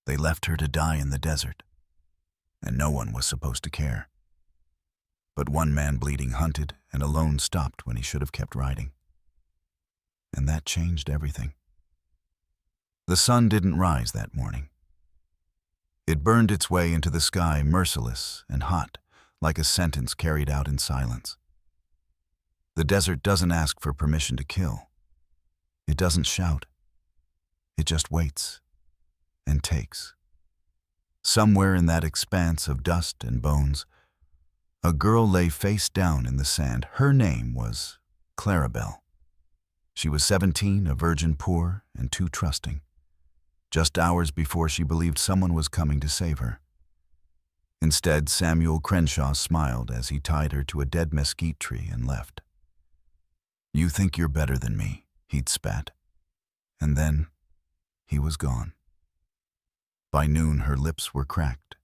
They left her to die in the desert, and no one was supposed to care. But one man bleeding hunted and alone stopped when he should have kept riding. And that changed everything. The sun didn't rise that morning. It burned its way into the sky, merciless and hot, like a sentence carried out in silence. The desert doesn't ask for permission to kill. It doesn't shout. It just waits and takes. Somewhere in that expanse of dust and bones, a girl lay face down in the sand. Her name was Clarabelle. She was 17, a virgin poor, and too trusting. Just hours before she believed someone was coming to save her. Instead, Samuel Crenshaw smiled as he tied her to a dead mesquite tree and left. "You think you're better than me," he'd spat. And then he was gone. By noon, her lips were cracked.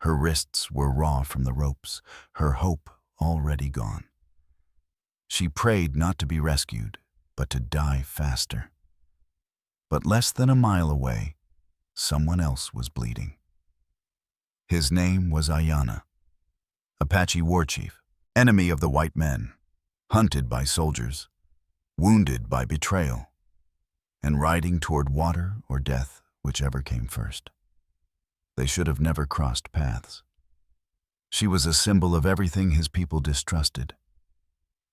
Her wrists were raw from the ropes, her hope already gone. She prayed not to be rescued, but to die faster. But less than a mile away, someone else was bleeding. His name was Ayanna, Apache war chief, enemy of the white men, hunted by soldiers, wounded by betrayal, and riding toward water or death, whichever came first. They should have never crossed paths. She was a symbol of everything his people distrusted.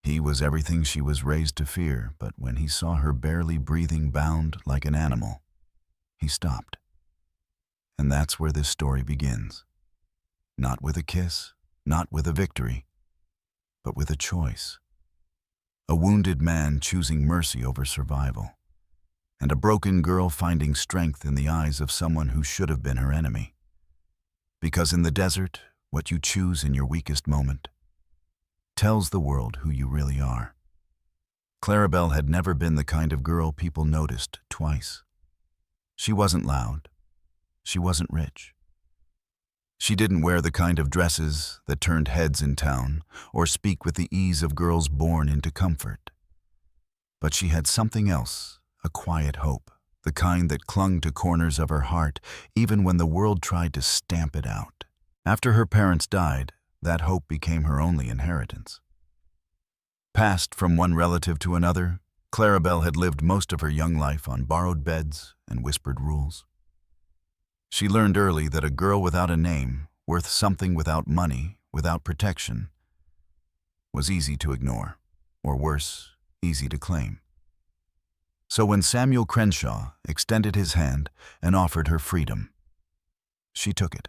He was everything she was raised to fear, but when he saw her barely breathing, bound like an animal, he stopped. And that's where this story begins. Not with a kiss, not with a victory, but with a choice. A wounded man choosing mercy over survival, and a broken girl finding strength in the eyes of someone who should have been her enemy. Because in the desert, what you choose in your weakest moment tells the world who you really are. Clarabelle had never been the kind of girl people noticed twice. She wasn't loud. She wasn't rich. She didn't wear the kind of dresses that turned heads in town or speak with the ease of girls born into comfort. But she had something else, a quiet hope, the kind that clung to corners of her heart even when the world tried to stamp it out. After her parents died, that hope became her only inheritance. Passed from one relative to another, Clarabelle had lived most of her young life on borrowed beds and whispered rules. She learned early that a girl without a name, worth something without money, without protection, was easy to ignore, or worse, easy to claim. So when Samuel Crenshaw extended his hand and offered her freedom, she took it.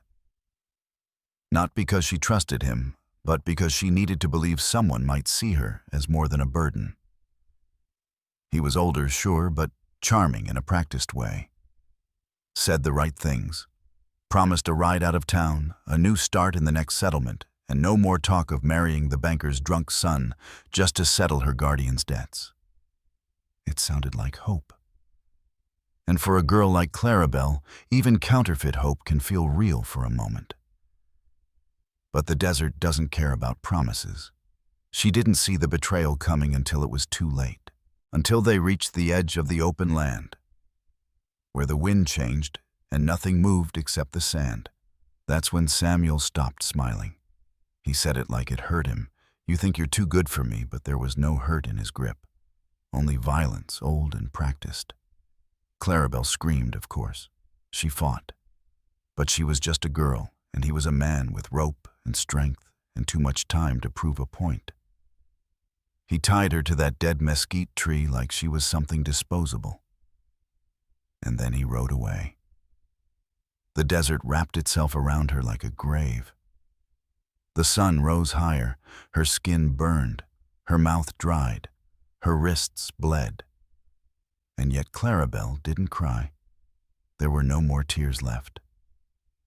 Not because she trusted him, but because she needed to believe someone might see her as more than a burden. He was older, sure, but charming in a practiced way. Said the right things, promised a ride out of town, a new start in the next settlement, and no more talk of marrying the banker's drunk son just to settle her guardian's debts. It sounded like hope. And for a girl like Clarabelle, even counterfeit hope can feel real for a moment. But the desert doesn't care about promises. She didn't see the betrayal coming until it was too late, until they reached the edge of the open land, where the wind changed and nothing moved except the sand. That's when Samuel stopped smiling. He said it like it hurt him. "You think you're too good for me," but there was no hurt in his grip, only violence, old and practiced. Clarabelle screamed, of course. She fought. But she was just a girl, and he was a man with rope and strength and too much time to prove a point. He tied her to that dead mesquite tree like she was something disposable. And then he rode away. The desert wrapped itself around her like a grave. The sun rose higher, her skin burned, her mouth dried, her wrists bled. And yet Clarabelle didn't cry. There were no more tears left.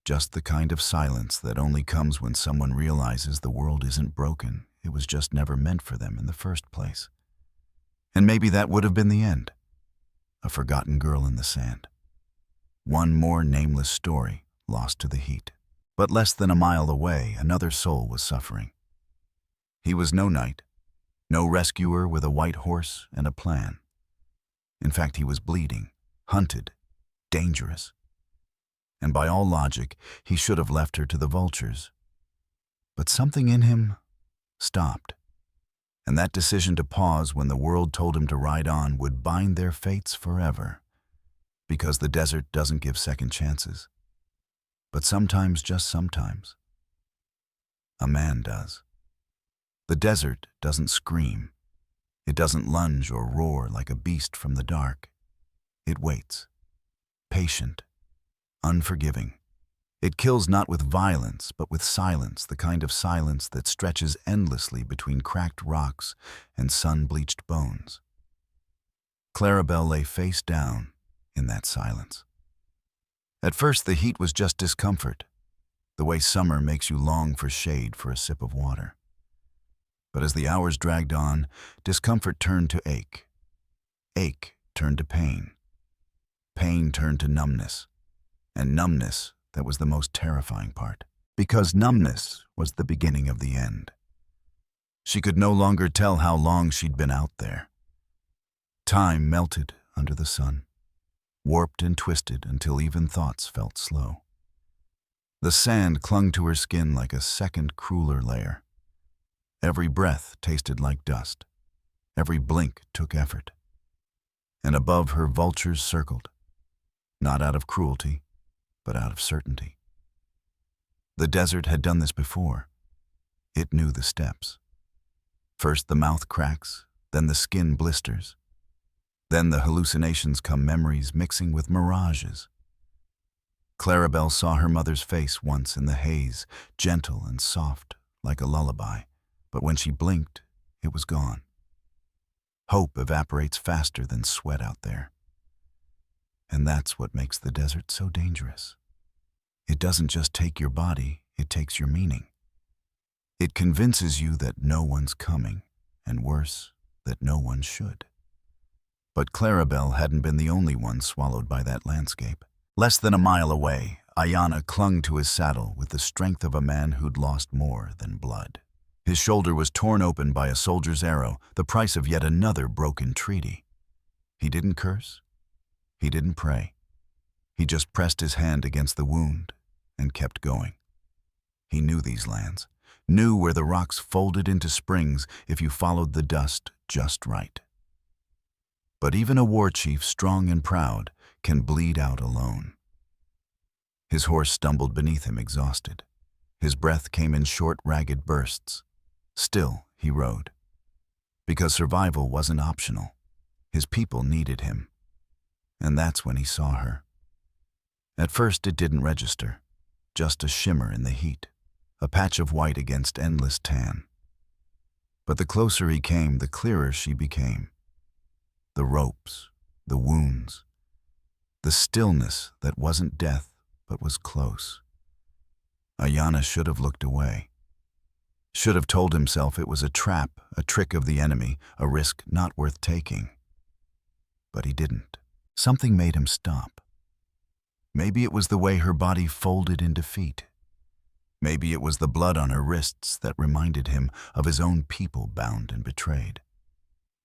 Just the kind of silence that only comes when someone realizes the world isn't broken. It was just never meant for them in the first place. And maybe that would have been the end. A forgotten girl in the sand. One more nameless story lost to the heat. But less than a mile away, another soul was suffering. He was no knight, no rescuer with a white horse and a plan. In fact, he was bleeding, hunted, dangerous. and by all logic, he should have left her to the vultures. But something in him stopped, and that decision to pause when the world told him to ride on would bind their fates forever, because the desert doesn't give second chances. But sometimes, just sometimes, a man does. The desert doesn't scream. It doesn't lunge or roar like a beast from the dark. It waits, patient, unforgiving. It kills not with violence, but with silence, the kind of silence that stretches endlessly between cracked rocks and sun-bleached bones. Clarabelle lay face down in that silence. At first, the heat was just discomfort, the way summer makes you long for shade for a sip of water. But as the hours dragged on, discomfort turned to ache. Ache turned to pain. Pain turned to numbness. And numbness, that was the most terrifying part. Because numbness was the beginning of the end. She could no longer tell how long she'd been out there. Time melted under the sun, warped and twisted until even thoughts felt slow. The sand clung to her skin like a second, crueler layer. Every breath tasted like dust. Every blink took effort. And above her, vultures circled, not out of cruelty, but out of certainty. The desert had done this before. It knew the steps. First the mouth cracks, then the skin blisters. Then the hallucinations come, memories mixing with mirages. Clarabelle saw her mother's face once in the haze, gentle and soft, like a lullaby. But when she blinked, it was gone. Hope evaporates faster than sweat out there. And that's what makes the desert so dangerous. It doesn't just take your body, it takes your meaning. It convinces you that no one's coming, and worse, that no one should. But Clarabelle hadn't been the only one swallowed by that landscape. Less than a mile away, Ayanna clung to his saddle with the strength of a man who'd lost more than blood. His shoulder was torn open by a soldier's arrow, the price of yet another broken treaty. He didn't curse. He didn't pray. He just pressed his hand against the wound and kept going. He knew these lands, knew where the rocks folded into springs if you followed the dust just right. But even a war chief, strong and proud, can bleed out alone. His horse stumbled beneath him, exhausted. His breath came in short, ragged bursts. Still, he rode. Because survival wasn't optional. His people needed him. And that's when he saw her. At first, it didn't register. Just a shimmer in the heat. A patch of white against endless tan. But the closer he came, the clearer she became. The ropes, the wounds, the stillness that wasn't death but was close. Ayanna should have looked away. Should have told himself it was a trap, a trick of the enemy, a risk not worth taking. But he didn't. Something made him stop. Maybe it was the way her body folded in defeat. Maybe it was the blood on her wrists that reminded him of his own people bound and betrayed.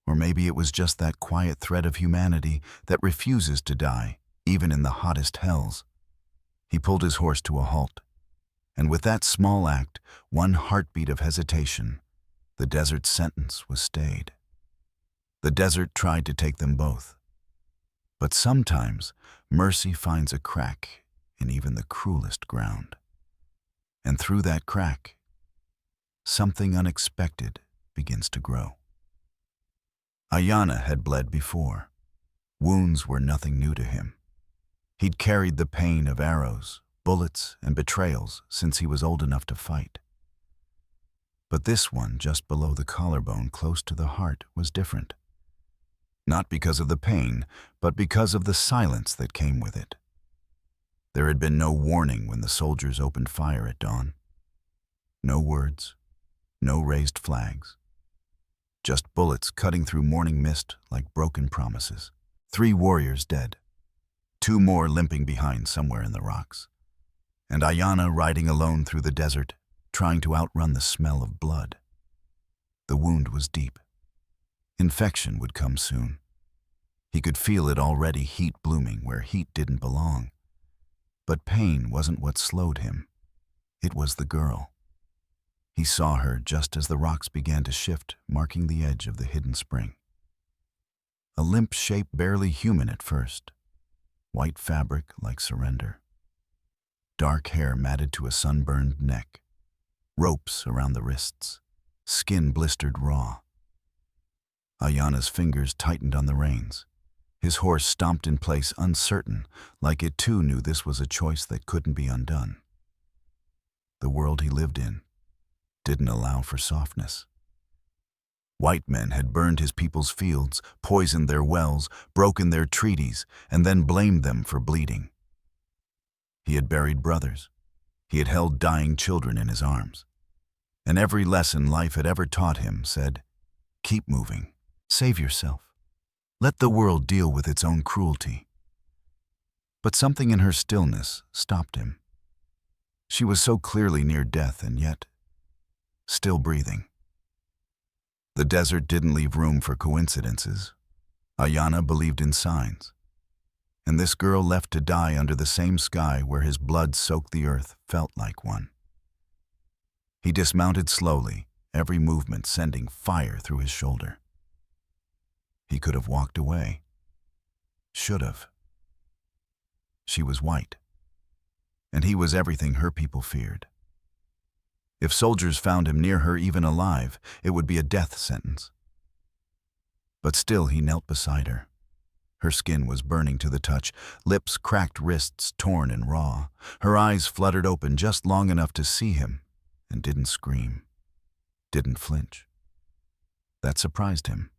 Or maybe it was just that quiet thread of humanity that refuses to die, even in the hottest hells. He pulled his horse to a halt. And with that small act, one heartbeat of hesitation, the desert's sentence was stayed. The desert tried to take them both. But sometimes mercy finds a crack in even the cruelest ground. And through that crack, something unexpected begins to grow. Ayanna had bled before. Wounds were nothing new to him. He'd carried the pain of arrows, bullets, and betrayals since he was old enough to fight. But this one, just below the collarbone, close to the heart, was different. Not because of the pain, but because of the silence that came with it. There had been no warning when the soldiers opened fire at dawn. No words, no raised flags. Just bullets cutting through morning mist like broken promises. 3 warriors dead. 2 more limping behind somewhere in the rocks. And Ayanna riding alone through the desert, trying to outrun the smell of blood. The wound was deep. Infection would come soon. He could feel it already, heat blooming where heat didn't belong. But pain wasn't what slowed him. It was the girl. He saw her just as the rocks began to shift, marking the edge of the hidden spring. A limp shape barely human at first. White fabric like surrender. Dark hair matted to a sunburned neck. Ropes around the wrists. Skin blistered raw. Ayana's fingers tightened on the reins. His horse stomped in place, uncertain, like it too knew this was a choice that couldn't be undone. The world he lived in didn't allow for softness. White men had burned his people's fields, poisoned their wells, broken their treaties, and then blamed them for bleeding. He had buried brothers. He had held dying children in his arms. And every lesson life had ever taught him said, "Keep moving. Save yourself. Let the world deal with its own cruelty." But something in her stillness stopped him. She was so clearly near death and yet still breathing. The desert didn't leave room for coincidences. Ayana believed in signs. And this girl left to die under the same sky where his blood soaked the earth felt like one. He dismounted slowly, every movement sending fire through his shoulder. He could have walked away. Should have. She was white. And he was everything her people feared. If soldiers found him near her even alive, it would be a death sentence. But still he knelt beside her. Her skin was burning to the touch, lips cracked, wrists torn and raw. Her eyes fluttered open just long enough to see him, and didn't scream, didn't flinch. That surprised him.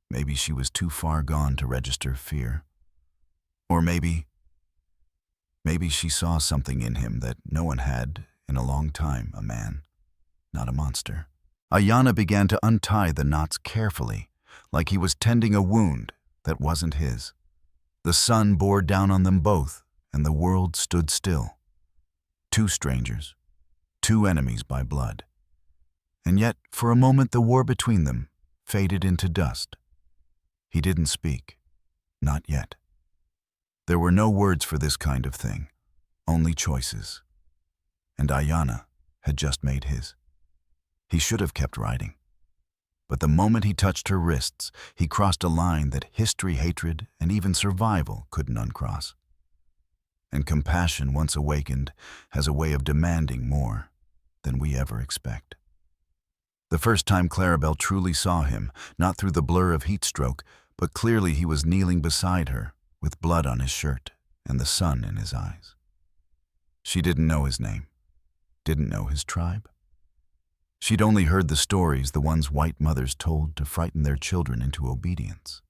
Maybe she was too far gone to register fear. Or maybe she saw something in him that no one had in a long time, a man, not a monster. Ayana began to untie the knots carefully, like he was tending a wound that wasn't his. The sun bore down on them both, and the world stood still. Two strangers, two enemies by blood. And yet, for a moment, the war between them faded into dust. He didn't speak. Not yet. There were no words for this kind of thing, only choices. And Ayana had just made his. He should have kept riding. But the moment he touched her wrists, he crossed a line that history, hatred, and even survival couldn't uncross. And compassion, once awakened, has a way of demanding more than we ever expect. The first time Clarabelle truly saw him, not through the blur of heat stroke, but clearly he was kneeling beside her, with blood on his shirt and the sun in his eyes. She didn't know his name, didn't know his tribe. She'd only heard the stories the ones white mothers told to frighten their children into obedience.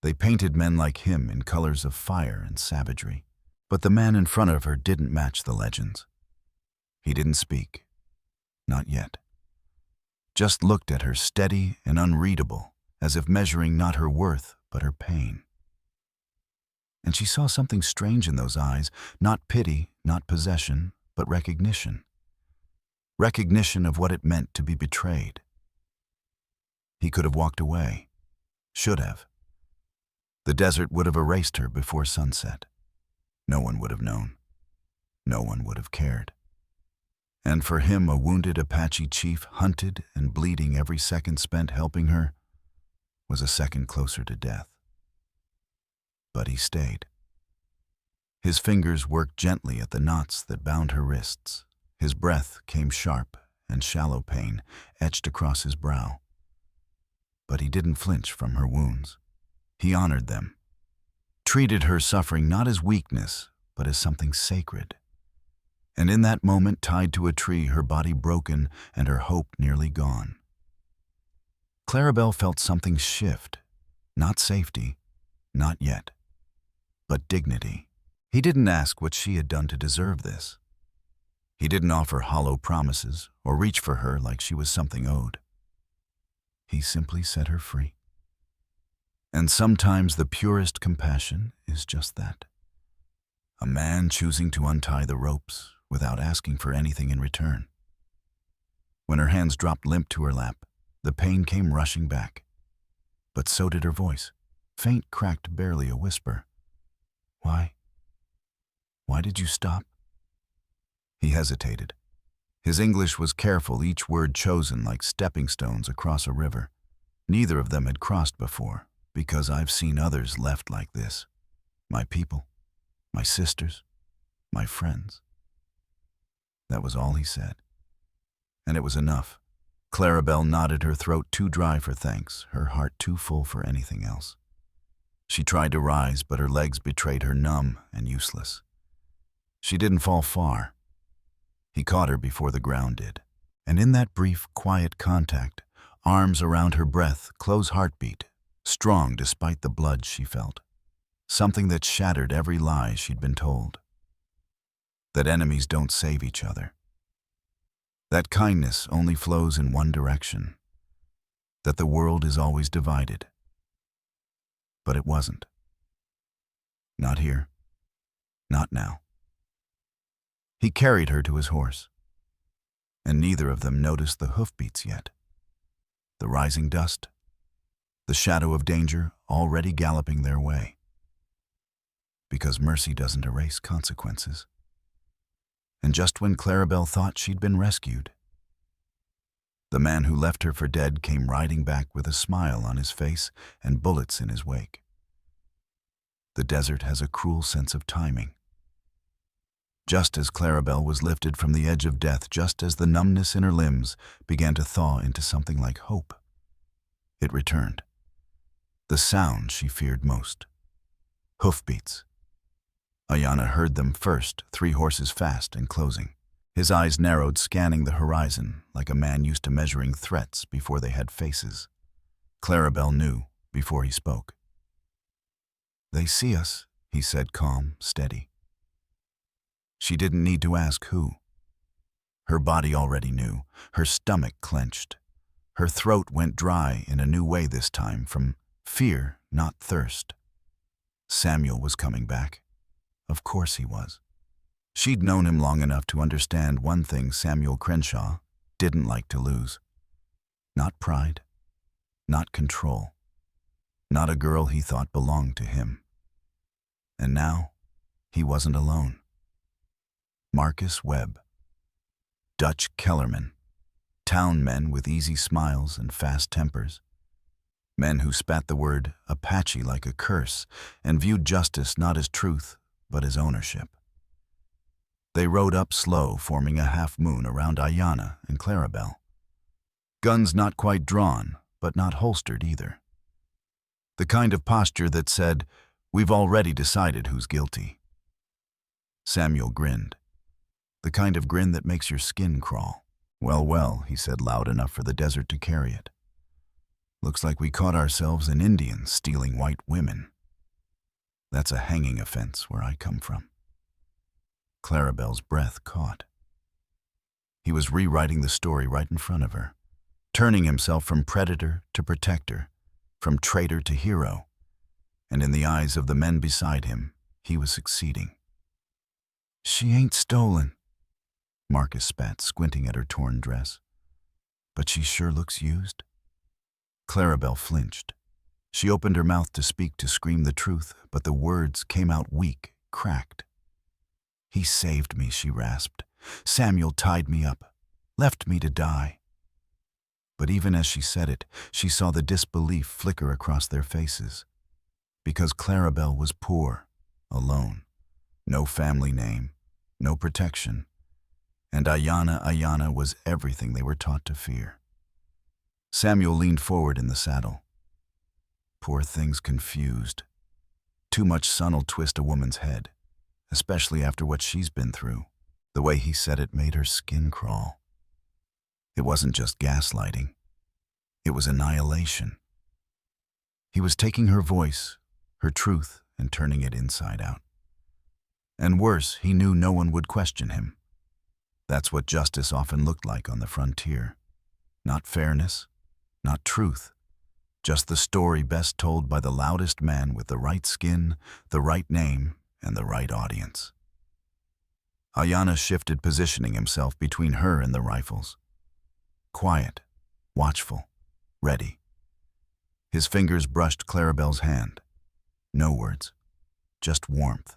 They painted men like him in colors of fire and savagery, but the man in front of her didn't match the legends. He didn't speak, not yet. Just looked at her steady and unreadable, as if measuring not her worth, but her pain. And she saw something strange in those eyes, not pity, not possession, but recognition. Recognition of what it meant to be betrayed. He could have walked away. Should have. The desert would have erased her before sunset. No one would have known. No one would have cared. And for him, a wounded Apache chief, hunted and bleeding every second spent helping her, was a second closer to death. But he stayed. His fingers worked gently at the knots that bound her wrists. His breath came sharp, and shallow pain etched across his brow. But he didn't flinch from her wounds. He honored them, treated her suffering not as weakness, but as something sacred. And in that moment, tied to a tree, her body broken and her hope nearly gone, Clarabelle felt something shift. Not safety, not yet, but dignity. He didn't ask what she had done to deserve this. He didn't offer hollow promises or reach for her like she was something owed. He simply set her free. And sometimes the purest compassion is just that. A man choosing to untie the ropes without asking for anything in return. When her hands dropped limp to her lap, the pain came rushing back. But so did her voice, faint, cracked, barely a whisper. Why? Why did you stop?" He hesitated. His English was careful, each word chosen like stepping stones across a river. Neither of them had crossed before, because I've seen others left like this. My people, my sisters, my friends. That was all he said. And it was enough. Clarabelle nodded, her throat too dry for thanks, her heart too full for anything else. She tried to rise, but her legs betrayed her, numb and useless. She didn't fall far. He caught her before the ground did. And in that brief, quiet contact, arms around her breath, close heartbeat, strong despite the blood she felt. Something that shattered every lie she'd been told. That enemies don't save each other. That kindness only flows in one direction. That the world is always divided. But it wasn't. Not here. Not now. He carried her to his horse, and neither of them noticed the hoofbeats yet. The rising dust, the shadow of danger already galloping their way. Because mercy doesn't erase consequences. And just when Clarabelle thought she'd been rescued, the man who left her for dead came riding back with a smile on his face and bullets in his wake. The desert has a cruel sense of timing. Just as Clarabelle was lifted from the edge of death, just as the numbness in her limbs began to thaw into something like hope, it returned. The sound she feared most. Hoofbeats. Ayanna heard them first, 3 horses fast and closing. His eyes narrowed, scanning the horizon, like a man used to measuring threats before they had faces. Clarabelle knew before he spoke. "They see us," he said, calm, steady. She didn't need to ask who. Her body already knew. Her stomach clenched. Her throat went dry in a new way this time, from fear, not thirst. Samuel was coming back. Of course he was. She'd known him long enough to understand one thing Samuel Crenshaw didn't like to lose. Not pride. Not control. Not a girl he thought belonged to him. And now, he wasn't alone. Marcus Webb, Dutch Kellerman, town men with easy smiles and fast tempers, men who spat the word Apache like a curse and viewed justice not as truth but as ownership. They rode up slow, forming a half-moon around Ayanna and Clarabelle. Guns not quite drawn, but not holstered either. The kind of posture that said, "We've already decided who's guilty." Samuel grinned. The kind of grin that makes your skin crawl. "Well, well," he said loud enough for the desert to carry it. "Looks like we caught ourselves an Indian stealing white women. That's a hanging offense where I come from." Clarabelle's breath caught. He was rewriting the story right in front of her, turning himself from predator to protector, from traitor to hero, and in the eyes of the men beside him, he was succeeding. "She ain't stolen," Marcus spat, squinting at her torn dress. "But she sure looks used." Clarabelle flinched. She opened her mouth to speak, to scream the truth, but the words came out weak, cracked. "He saved me," she rasped. "Samuel tied me up, left me to die." But even as she said it, she saw the disbelief flicker across their faces. Because Clarabelle was poor, alone, no family name, no protection, and Ayanna was everything they were taught to fear. Samuel leaned forward in the saddle. "Poor thing's confused. Too much sun'll twist a woman's head, especially after what she's been through." The way he said it made her skin crawl. It wasn't just gaslighting. It was annihilation. He was taking her voice, her truth, and turning it inside out. And worse, he knew no one would question him. That's what justice often looked like on the frontier. Not fairness, not truth, just the story best told by the loudest man with the right skin, the right name, and the right audience. Ayanna shifted, positioning himself between her and the rifles. Quiet, watchful, ready. His fingers brushed Clarabelle's hand. No words, just warmth.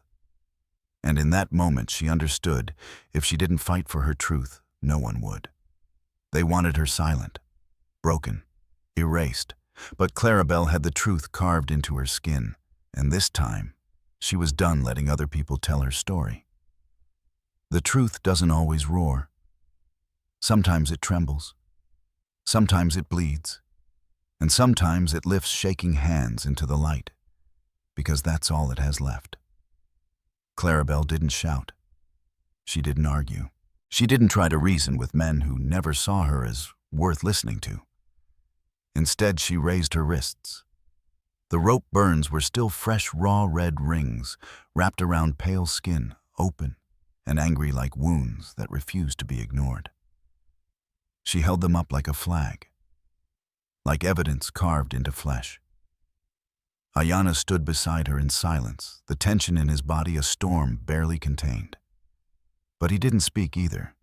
And in that moment she understood, if she didn't fight for her truth, no one would. They wanted her silent, broken, erased. But Clarabelle had the truth carved into her skin, and this time, she was done letting other people tell her story. The truth doesn't always roar. Sometimes it trembles. Sometimes it bleeds. And sometimes it lifts shaking hands into the light, because that's all it has left. Clarabelle didn't shout. She didn't argue. She didn't try to reason with men who never saw her as worth listening to. Instead, she raised her wrists. The rope burns were still fresh, raw red rings wrapped around pale skin, open and angry like wounds that refused to be ignored. She held them up like a flag, like evidence carved into flesh. Ayanna stood beside her in silence, the tension in his body a storm barely contained. But he didn't speak either.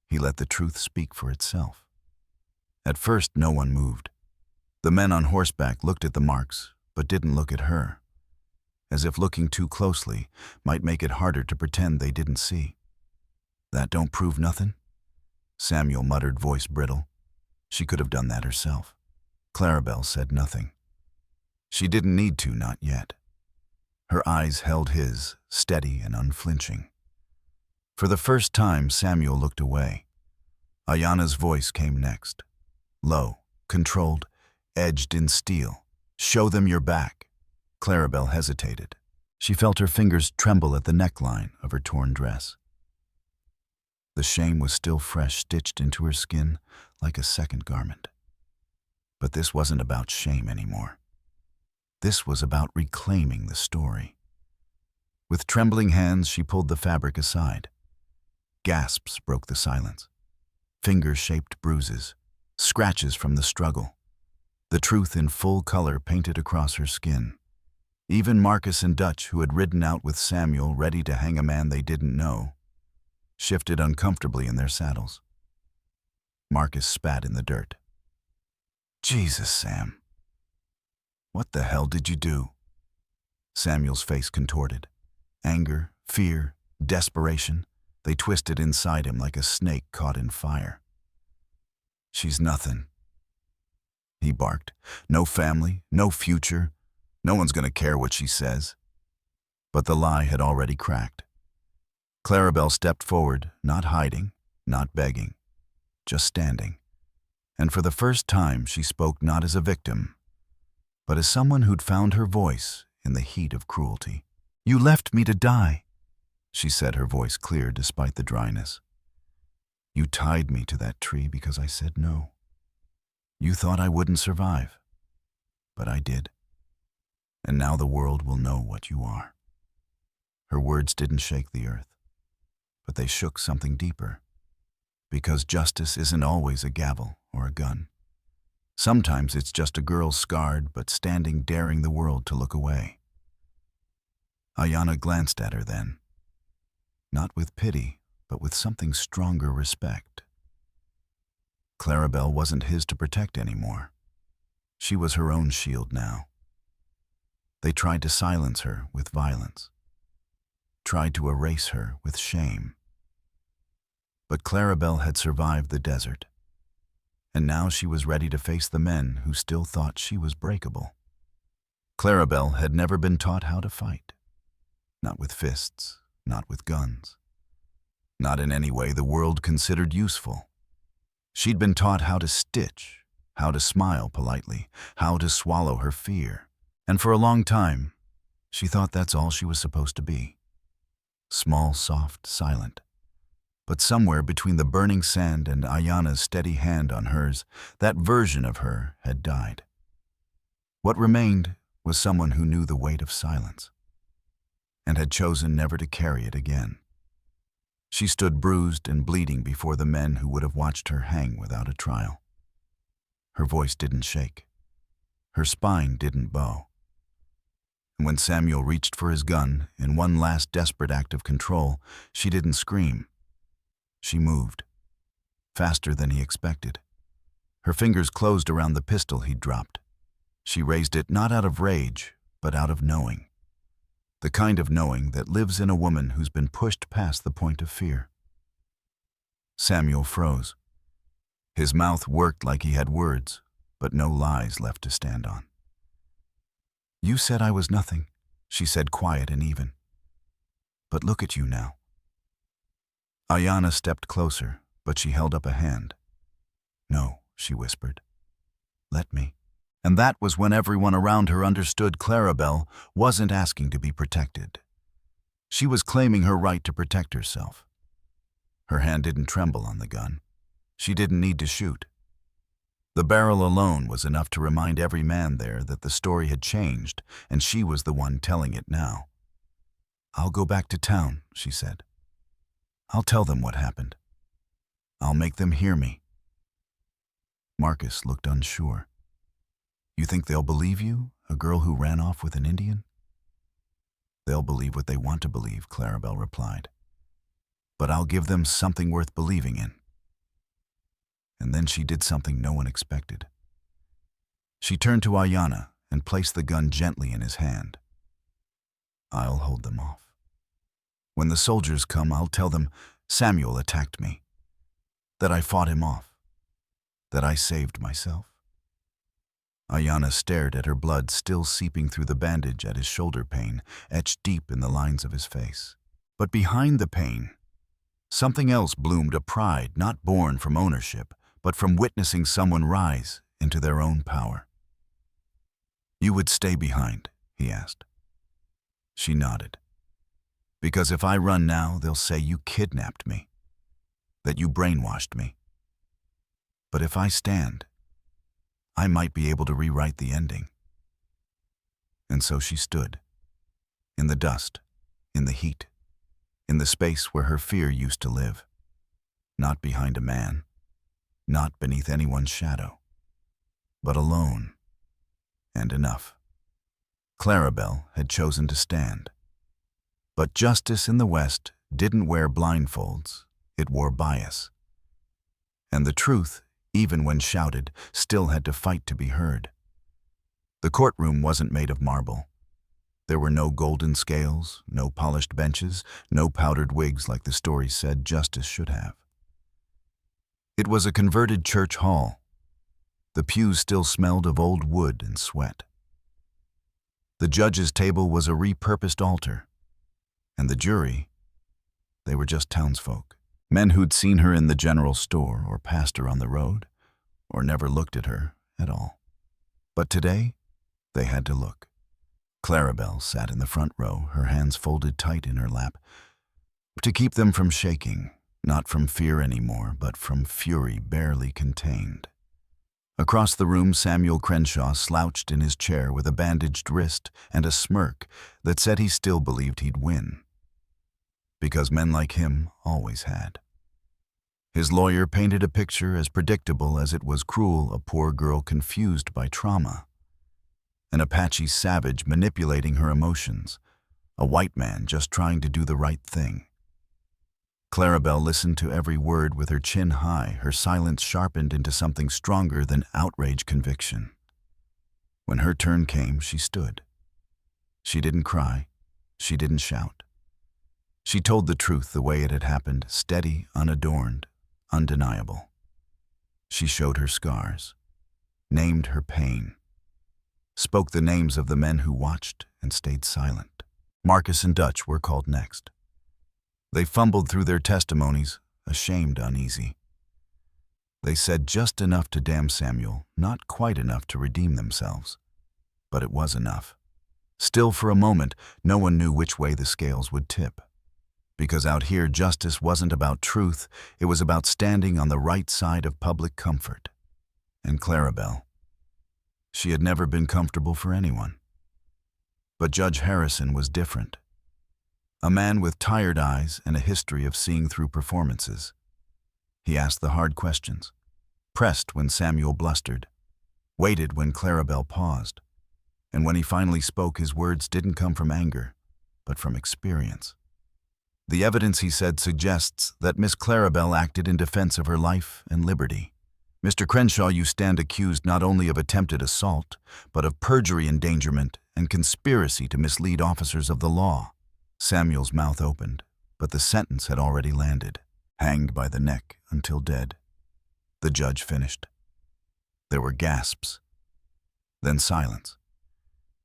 He let the truth speak for itself. At first, no one moved. The men on horseback looked at the marks, but didn't look at her, as if looking too closely might make it harder to pretend they didn't see. "That don't prove nothing?" Samuel muttered, voice brittle. She could have done that herself. Clarabelle said nothing. She didn't need to, not yet. Her eyes held his, steady and unflinching. For the first time, Samuel looked away. Ayanna's voice came next. Low, controlled, edged in steel. "Show them your back." Clarabelle hesitated. She felt her fingers tremble at the neckline of her torn dress. The shame was still fresh, stitched into her skin like a second garment. But this wasn't about shame anymore. This was about reclaiming the story. With trembling hands, she pulled the fabric aside. Gasps broke the silence. Finger-shaped bruises, scratches from the struggle. The truth in full color painted across her skin. Even Marcus and Dutch, who had ridden out with Samuel ready to hang a man they didn't know, shifted uncomfortably in their saddles. Marcus spat in the dirt. "Jesus, Sam. What the hell did you do?" Samuel's face contorted. Anger, fear, desperation, they twisted inside him like a snake caught in fire. "She's nothing," he barked. "No family, no future. No one's going to care what she says." But the lie had already cracked. Clarabelle stepped forward, not hiding, not begging, just standing. And for the first time, she spoke not as a victim, but as someone who'd found her voice in the heat of cruelty. "You left me to die," she said, her voice clear despite the dryness. "You tied me to that tree because I said no. You thought I wouldn't survive, but I did. And now the world will know what you are." Her words didn't shake the earth, but they shook something deeper. Because justice isn't always a gavel or a gun. Sometimes it's just a girl scarred but standing, daring the world to look away. Ayanna glanced at her then, not with pity, but with something stronger respect. Clarabelle wasn't his to protect anymore. She was her own shield now. They tried to silence her with violence, tried to erase her with shame. But Clarabelle had survived the desert, and now she was ready to face the men who still thought she was breakable. Clarabelle had never been taught how to fight. Not with fists, not with guns. Not in any way the world considered useful. She'd been taught how to stitch, how to smile politely, how to swallow her fear. And for a long time, she thought that's all she was supposed to be. Small, soft, silent. But somewhere between the burning sand and Ayanna's steady hand on hers, that version of her had died. What remained was someone who knew the weight of silence, and had chosen never to carry it again. She stood bruised and bleeding before the men who would have watched her hang without a trial. Her voice didn't shake. Her spine didn't bow. And when Samuel reached for his gun in one last desperate act of control, she didn't scream. She moved, faster than he expected. Her fingers closed around the pistol he'd dropped. She raised it not out of rage, but out of knowing. the kind of knowing that lives in a woman who's been pushed past the point of fear. Samuel froze. His mouth worked like he had words, but no lies left to stand on. "You said I was nothing," she said, quiet and even. "But look at you now." Ayanna stepped closer, but she held up a hand. "No," she whispered. "Let me." And that was when everyone around her understood Clarabelle wasn't asking to be protected. She was claiming her right to protect herself. Her hand didn't tremble on the gun. She didn't need to shoot. The barrel alone was enough to remind every man there that the story had changed, and she was the one telling it now. "I'll go back to town," she said. "I'll tell them what happened. I'll make them hear me." Marcus looked unsure. "You think they'll believe you, a girl who ran off with an Indian?" "They'll believe what they want to believe," Clarabelle replied. "But I'll give them something worth believing in." And then she did something no one expected. She turned to Ayanna and placed the gun gently in his hand. "I'll hold them off. When the soldiers come, I'll tell them Samuel attacked me, that I fought him off, that I saved myself." Ayanna stared at her blood still seeping through the bandage at his shoulder pain, etched deep in the lines of his face. But behind the pain, something else bloomed, a pride not born from ownership, but from witnessing someone rise into their own power. "You would stay behind?" he asked. She nodded. "Because if I run now, they'll say you kidnapped me, that you brainwashed me. But if I stand, I might be able to rewrite the ending." And so she stood, in the dust, in the heat, in the space where her fear used to live. Not behind a man, not beneath anyone's shadow, but alone, and enough. Clarabelle had chosen to stand. But justice in the West didn't wear blindfolds, it wore bias. And the truth, even when shouted, still had to fight to be heard. The courtroom wasn't made of marble. There were no golden scales, no polished benches, no powdered wigs like the story said justice should have. It was a converted church hall. The pews still smelled of old wood and sweat. The judge's table was a repurposed altar, and the jury, they were just townsfolk. Men who'd seen her in the general store or passed her on the road, or never looked at her at all. But today, they had to look. Clarabelle sat in the front row, her hands folded tight in her lap, to keep them from shaking, not from fear anymore, but from fury barely contained. Across the room, Samuel Crenshaw slouched in his chair with a bandaged wrist and a smirk that said he still believed he'd win. Because men like him always had. His lawyer painted a picture as predictable as it was cruel, a poor girl confused by trauma. An Apache savage manipulating her emotions, a white man just trying to do the right thing. Clarabelle listened to every word with her chin high, her silence sharpened into something stronger than outrage conviction. When her turn came, she stood. She didn't cry. She didn't shout. She told the truth the way it had happened, steady, unadorned, undeniable. She showed her scars, named her pain, spoke the names of the men who watched and stayed silent. Marcus and Dutch were called next. They fumbled through their testimonies, ashamed, uneasy. They said just enough to damn Samuel, not quite enough to redeem themselves. But it was enough. Still, for a moment, no one knew which way the scales would tip. Because out here, justice wasn't about truth, it was about standing on the right side of public comfort. And Clarabelle, she had never been comfortable for anyone. But Judge Harrison was different. A man with tired eyes and a history of seeing through performances. He asked the hard questions, pressed when Samuel blustered, waited when Clarabelle paused. And when he finally spoke, his words didn't come from anger, but from experience. The evidence, he said, suggests that Miss Clarabelle acted in defense of her life and liberty. Mr. Crenshaw, you stand accused not only of attempted assault, but of perjury, endangerment, and conspiracy to mislead officers of the law. Samuel's mouth opened, but the sentence had already landed. Hanged by the neck until dead. The judge finished. There were gasps, then silence,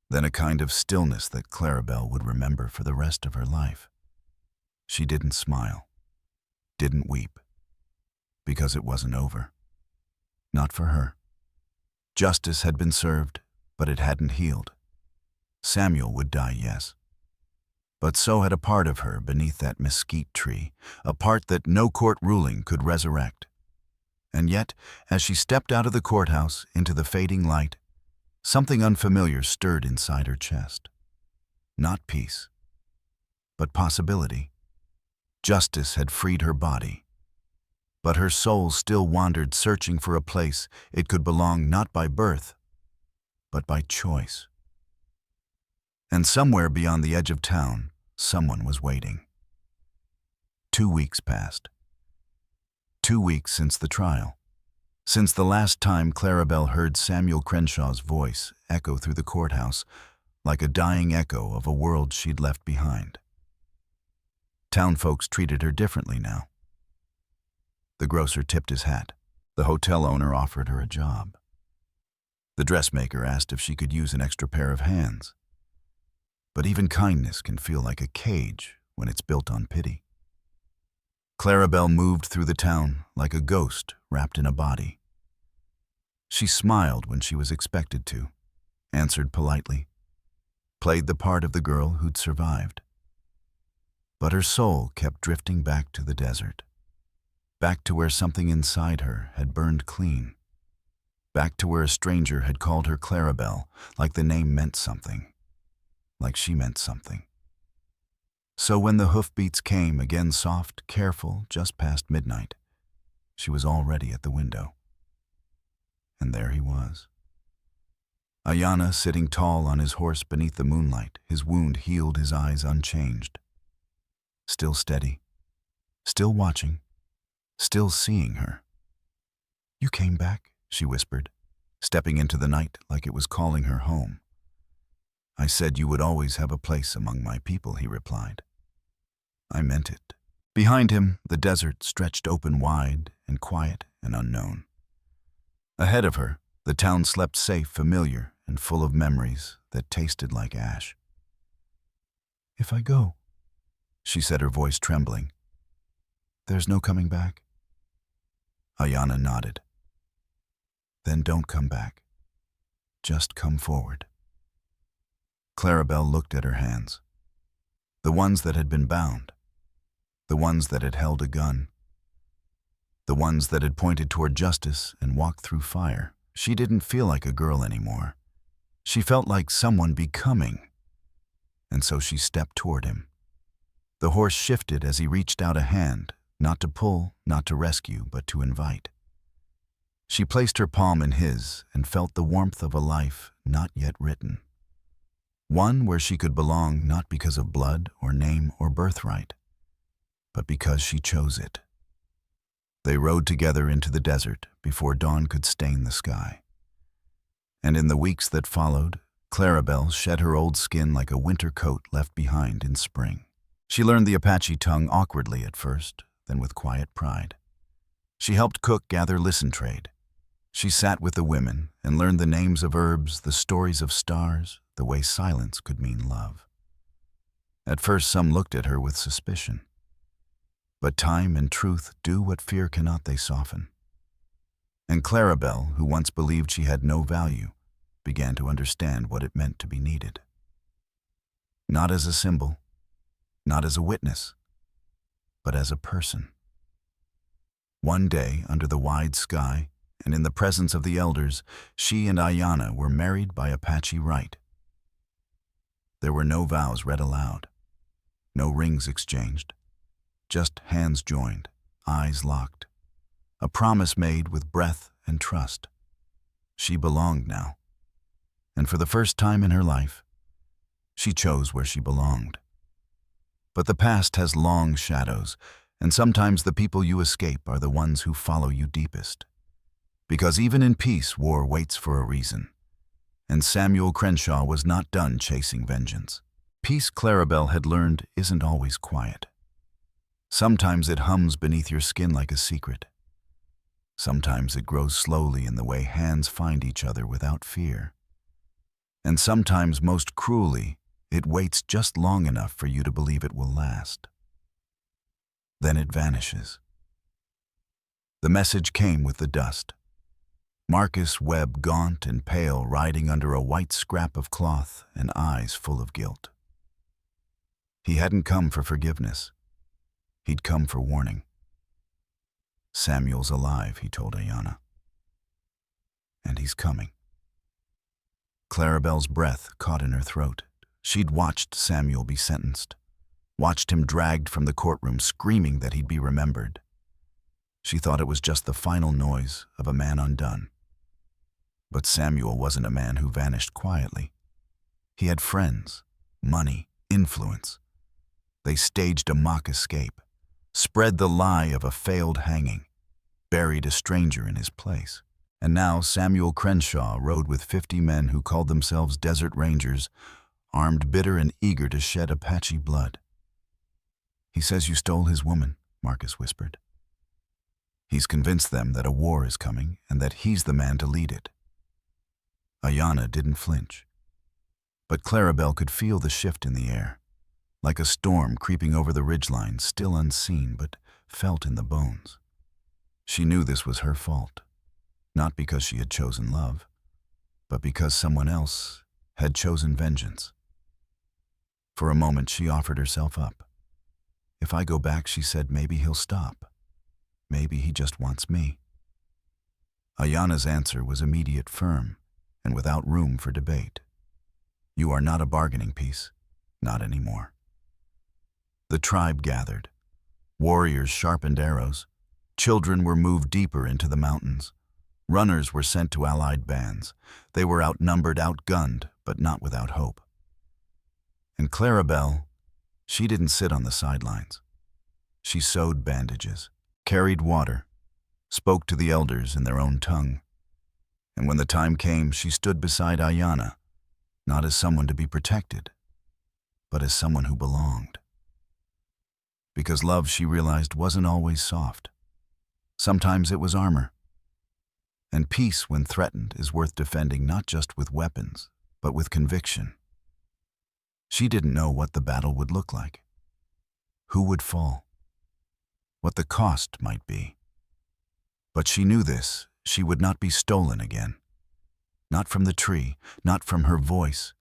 then a kind of stillness that Clarabelle would remember for the rest of her life. She didn't smile, didn't weep, because it wasn't over. Not for her. Justice had been served, but it hadn't healed. Samuel would die, yes. But so had a part of her beneath that mesquite tree, a part that no court ruling could resurrect. And yet, as she stepped out of the courthouse into the fading light, something unfamiliar stirred inside her chest. Not peace, but possibility. Justice had freed her body, but her soul still wandered, searching for a place it could belong not by birth, but by choice. And somewhere beyond the edge of town, someone was waiting. 2 weeks passed. 2 weeks since the trial. Since the last time Clarabelle heard Samuel Crenshaw's voice echo through the courthouse like a dying echo of a world she'd left behind. Town folks treated her differently now. The grocer tipped his hat. The hotel owner offered her a job. The dressmaker asked if she could use an extra pair of hands. But even kindness can feel like a cage when it's built on pity. Clarabelle moved through the town like a ghost wrapped in a body. She smiled when she was expected to, answered politely, played the part of the girl who'd survived. But her soul kept drifting back to the desert, back to where something inside her had burned clean, back to where a stranger had called her Clarabelle like the name meant something, like she meant something. So when the hoofbeats came, again soft, careful, just past midnight, she was already at the window. And there he was. Ayanna sitting tall on his horse beneath the moonlight, his wound healed, his eyes unchanged. Still steady, still watching, still seeing her. "You came back," she whispered, stepping into the night like it was calling her home. "I said you would always have a place among my people," he replied. "I meant it." Behind him, the desert stretched open wide and quiet and unknown. Ahead of her, the town slept safe, familiar, and full of memories that tasted like ash. "If I go," she said, her voice trembling, "there's no coming back?" Ayanna nodded. "Then don't come back. Just come forward." Clarabelle looked at her hands, the ones that had been bound, the ones that had held a gun, the ones that had pointed toward justice and walked through fire. She didn't feel like a girl anymore. She felt like someone becoming, and so she stepped toward him. The horse shifted as he reached out a hand, not to pull, not to rescue, but to invite. She placed her palm in his and felt the warmth of a life not yet written. One where she could belong not because of blood or name or birthright, but because she chose it. They rode together into the desert before dawn could stain the sky. And in the weeks that followed, Clarabelle shed her old skin like a winter coat left behind in spring. She learned the Apache tongue awkwardly at first, then with quiet pride. She helped cook, gather, listen, trade. She sat with the women and learned the names of herbs, the stories of stars, the way silence could mean love. At first some looked at her with suspicion. But time and truth do what fear cannot, they soften. And Clarabelle, who once believed she had no value, began to understand what it meant to be needed. Not as a symbol, not as a witness, but as a person. One day, under the wide sky, and in the presence of the elders, she and Ayanna were married by Apache rite. There were no vows read aloud, no rings exchanged, just hands joined, eyes locked, a promise made with breath and trust. She belonged now, and for the first time in her life, she chose where she belonged. But the past has long shadows, and sometimes the people you escape are the ones who follow you deepest. Because even in peace, war waits for a reason, And Samuel Crenshaw was not done chasing vengeance. Peace, Clarabelle had learned, isn't always quiet. Sometimes it hums beneath your skin like a secret. Sometimes it grows slowly in the way hands find each other without fear. And sometimes, most cruelly, it waits just long enough for you to believe it will last. Then it vanishes. The message came with the dust. Marcus Webb, gaunt and pale, riding under a white scrap of cloth and eyes full of guilt. He hadn't come for forgiveness. He'd come for warning. Samuel's alive, he told Ayanna. And he's coming. Clarabelle's breath caught in her throat. She'd watched Samuel be sentenced, watched him dragged from the courtroom screaming that he'd be remembered. She thought it was just the final noise of a man undone. But Samuel wasn't a man who vanished quietly. He had friends, money, influence. They staged a mock escape, spread the lie of a failed hanging, buried a stranger in his place. And now Samuel Crenshaw rode with 50 men who called themselves Desert Rangers, armed, bitter, and eager to shed Apache blood. "He says you stole his woman," Marcus whispered. "He's convinced them that a war is coming and that he's the man to lead it." Ayanna didn't flinch. But Clarabelle could feel the shift in the air, like a storm creeping over the ridgeline, still unseen but felt in the bones. She knew this was her fault, not because she had chosen love, but because someone else had chosen vengeance. For a moment she offered herself up. "If I go back," she said, "maybe he'll stop. Maybe he just wants me." Ayanna's answer was immediate, firm, and without room for debate. "You are not a bargaining piece, not anymore." The tribe gathered. Warriors sharpened arrows. Children were moved deeper into the mountains. Runners were sent to allied bands. They were outnumbered, outgunned, but not without hope. And Clarabelle, she didn't sit on the sidelines. She sewed bandages, carried water, spoke to the elders in their own tongue. And when the time came, she stood beside Ayanna, not as someone to be protected, but as someone who belonged. Because love, she realized, wasn't always soft. Sometimes it was armor. And peace, when threatened, is worth defending not just with weapons, but with conviction. She didn't know what the battle would look like, who would fall, what the cost might be. But she knew this: she would not be stolen again. Not from the tree, not from her voice,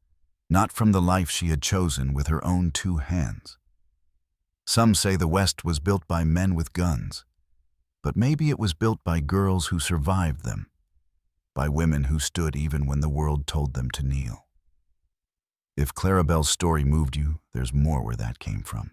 not from the life she had chosen with her own 2 hands. Some say the West was built by men with guns, but maybe it was built by girls who survived them, by women who stood even when the world told them to kneel. If Clarabelle's story moved you, there's more where that came from.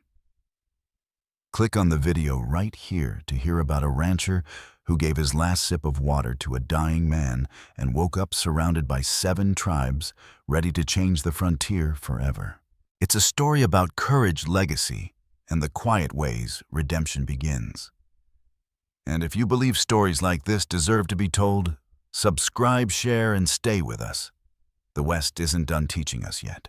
Click on the video right here to hear about a rancher who gave his last sip of water to a dying man and woke up surrounded by 7 tribes ready to change the frontier forever. It's a story about courage, legacy, and the quiet ways redemption begins. And if you believe stories like this deserve to be told, subscribe, share, and stay with us. The West isn't done teaching us yet.